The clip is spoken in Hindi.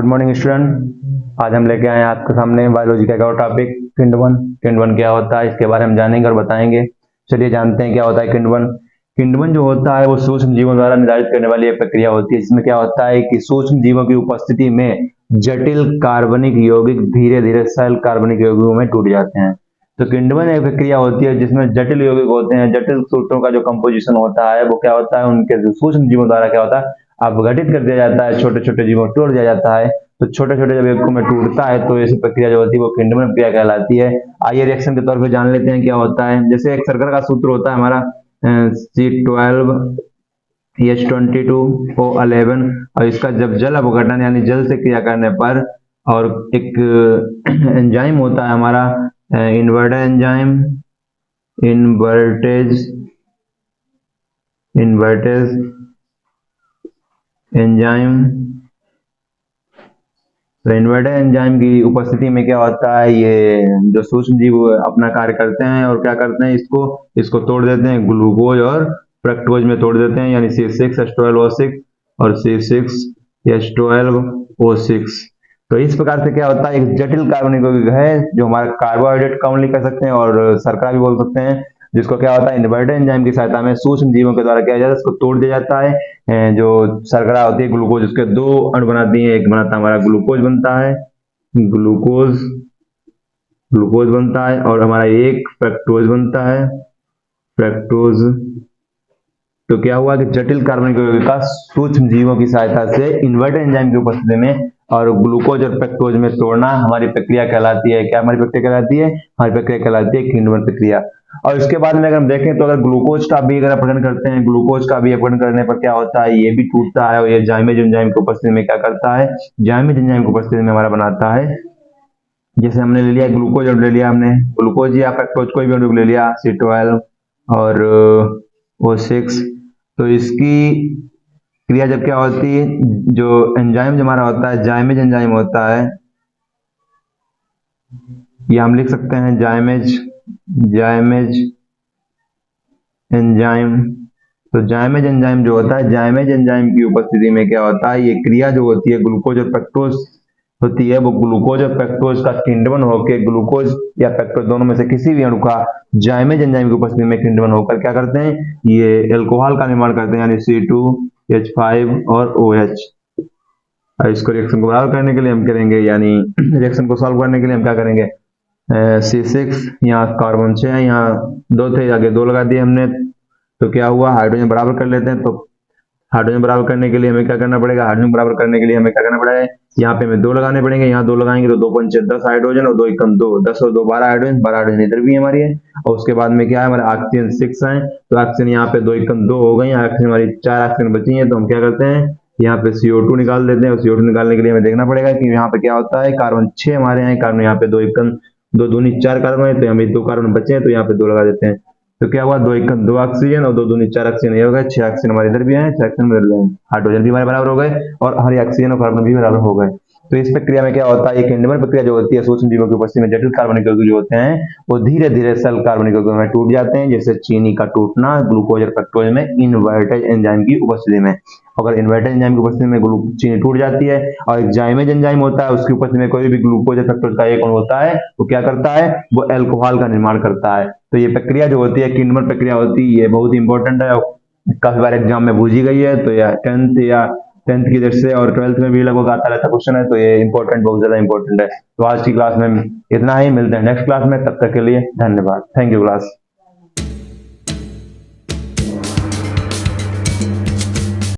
Good morning student. आज हम लेके आए हैं आपके सामने बायोलॉजी का एक और टॉपिक किंड वन क्या होता है इसके बारे में जानेंगे और बताएंगे। चलिए जानते हैं क्या होता है किंड वन जो होता है वो सूक्ष्म जीवों द्वारा निर्धारित करने वाली एक प्रक्रिया होती है। इसमें क्या होता है कि सूक्ष्म जीवों की उपस्थिति में जटिल कार्बनिक यौगिक धीरे धीरे सरल कार्बनिक यौगिकों में टूट जाते हैं। तो किंड-वन एक प्रक्रिया होती है जिसमें जटिल यौगिक होते हैं। जटिल सूत्रों का जो कंपोजिशन होता है वो क्या होता है, उनके जो सूक्ष्म जीवों द्वारा क्या होता है अपघटित कर दिया जाता है, छोटे छोटे जीवों को तोड़ दिया जाता है। तो छोटे छोटे जब यौगिकों में टूटता है तो ऐसी प्रक्रिया जो होती है वो किंड-वन प्रक्रिया कहलाती है। आइए रिएक्शन के तौर पे जान लेते हैं क्या होता है। जैसे एक शर्करा का सूत्र होता है हमारा C12H22O11 और इसका जब जल अपघटन यानी जल से क्रिया करने पर और एक एंजाइम होता है हमारा इन्वर्टेज एंजाइम। तो इन्वर्टेज एंजाइम की उपस्थिति में क्या होता है, ये जो सूक्ष्म जीव अपना कार्य करते हैं और क्या करते हैं, इसको तोड़ देते हैं, ग्लूकोज और फ्रक्टोज में तोड़ देते हैं, यानी C6H12O6 और C6H12O6। तो इस प्रकार से क्या होता है, एक जटिल कार्बनिक यौगिक है जो हमारा कार्बोहाइड्रेट कॉमनली कह सकते हैं और शर्करा भी बोल सकते हैं, जिसको क्या होता है इन्वर्टेज एंजाइम की सहायता में सूक्ष्म जीवों के द्वारा किया जाता है, इसको तोड़ दिया जाता है। जो शर्करा होती है ग्लूकोज, उसके दो अणु बनाती है, एक बनाता है हमारा ग्लूकोज बनता है, ग्लूकोज बनता है और हमारा एक फ्रक्टोज बनता है, फ्रक्टोज। तो क्या हुआ कि जटिल कार्बनिक यौगिक का सूक्ष्म जीवों की सहायता से इन्वर्टेज एंजाइम की उपस्थिति में और ग्लूकोज और फ्रक्टोज में तोड़ना हमारी प्रक्रिया कहलाती है। क्या हमारी प्रक्रिया कहलाती है? हमारी प्रक्रिया कहलाती है किंड-वन प्रक्रिया। और इसके बाद में अगर हम देखें तो अगर ग्लूकोज का भी अगर अपघटन करते हैं, ग्लूकोज का भी अपघटन करने पर क्या होता है, ये भी टूटता है और ये जाइमेज एंजाइम की उपस्थिति में क्या करता है, जाइमेज एंजाइम की उपस्थिति में हमारा बनाता है। जैसे हमने ले लिया ग्लूकोज और ले लिया हमने ग्लूकोज या फ्रक्टोज कोई भी अणु ले लिया C12 और O6। तो इसकी क्रिया जब क्या होती है, जो एंजाइम जो हमारा होता है जाइमेज एंजाइम होता है, या हम लिख सकते हैं जाइमेज एंजाइम। तो जाइमेज एंजाइम जो होता है, जाइमेज एंजाइम की उपस्थिति में क्या होता है, ये क्रिया जो होती है ग्लूकोज और फ्रक्टोज होती है, वो ग्लूकोज और फ्रक्टोज का किंड-वन होकर ग्लूकोज या फ्रक्टोज दोनों में से किसी भी अणु का जाइमेज एंजाइम की उपस्थिति में किंड-वन होकर क्या करते हैं, ये एल्कोहल का निर्माण करते हैं, यानी C2H5 और OH। और इसको रिएक्शन को बराबर करने के लिए हम करेंगे, यानी रिएक्शन को सॉल्व करने के लिए हम क्या करेंगे, C6 यहाँ कार्बन 6 है, यहाँ 2 थे, आगे 2 लगा दिए हमने। तो क्या हुआ, हाइड्रोजन बराबर कर लेते हैं। तो हाइड्रोजन बराबर करने के लिए हमें क्या करना पड़ेगा, हाइड्रोजन बराबर करने के लिए हमें क्या करना पड़ेगा, यहाँ पे हमें 2 लगाने पड़ेंगे, यहाँ 2 लगाएंगे तो 2 पंचे 10 हाइड्रोजन और 2 एकम 2, 10 और 2 12 हाइड्रोजन, 12 हाइड्रोजन इधर भी हमारी है। और उसके बाद में क्या है, हमारे ऑक्सीजन 6 है, तो ऑक्सीजन यहाँ पे 2 एकम 2 हो गई, ऑक्सीजन हमारी 4 ऑक्सीजन बची है। तो हम क्या करते हैं, यहाँ पे CO2 निकाल देते हैं और CO2 निकालने के लिए हमें देखना पड़ेगा कि यहाँ पे क्या होता है, कार्बन 6 हमारे यहाँ, कार्बन यहाँ पे 2 एकम 2 दूनी 4 कार्बन है, तो हमें 2 कार्बन बचे हैं, तो यहाँ पे 2 लगा देते हैं। तो क्या हुआ, 2 एकम 2 ऑक्सीजन और 2 दूनी 4 ऑक्सीजन ये हो गए, 6 ऑक्सीजन हमारे इधर भी है, 6 ऑक्सीजन इधर भी है, हाइड्रोजन भी हमारे बराबर हो गए और हमारे ऑक्सीजन और कार्बन भी बराबर हो गए। तो इस प्रक्रिया में क्या होता है, किंड-वन प्रक्रिया जो होती है, सूक्ष्म जीवों की उपस्थिति में जटिल कार्बनिक यौगिक जो होते हैं वो धीरे धीरे सरल कार्बनिक यौगिकों में टूट जाते हैं, जैसे चीनी का टूटना ग्लूकोज और फ्रक्टोज में इन्वर्टेज एंजाइम की उपस्थिति में। अगर इन्वर्टेज एंजाइम की उपस्थिति में चीनी टूट जाती है और एक जाइमेज एंजाइम होता है, उसकी उपस्थिति में कोई भी ग्लूकोज या फ्रक्टोज का एक अणु होता है, वो क्या करता है, वो एल्कोहल का निर्माण करता है। तो ये प्रक्रिया जो होती है किंड-वन प्रक्रिया होती है, ये बहुत इंपॉर्टेंट है, काफी बार एग्जाम में पूछी गई है। तो या 10th की दृष्टि से और 12th में भी लगभग आता रहता क्वेश्चन है, तो ये इंपॉर्टेंट, बहुत ज्यादा इंपॉर्टेंट है। तो आज की क्लास में इतना ही, मिलते हैं नेक्स्ट क्लास में, तब तक के लिए धन्यवाद। Thank you class.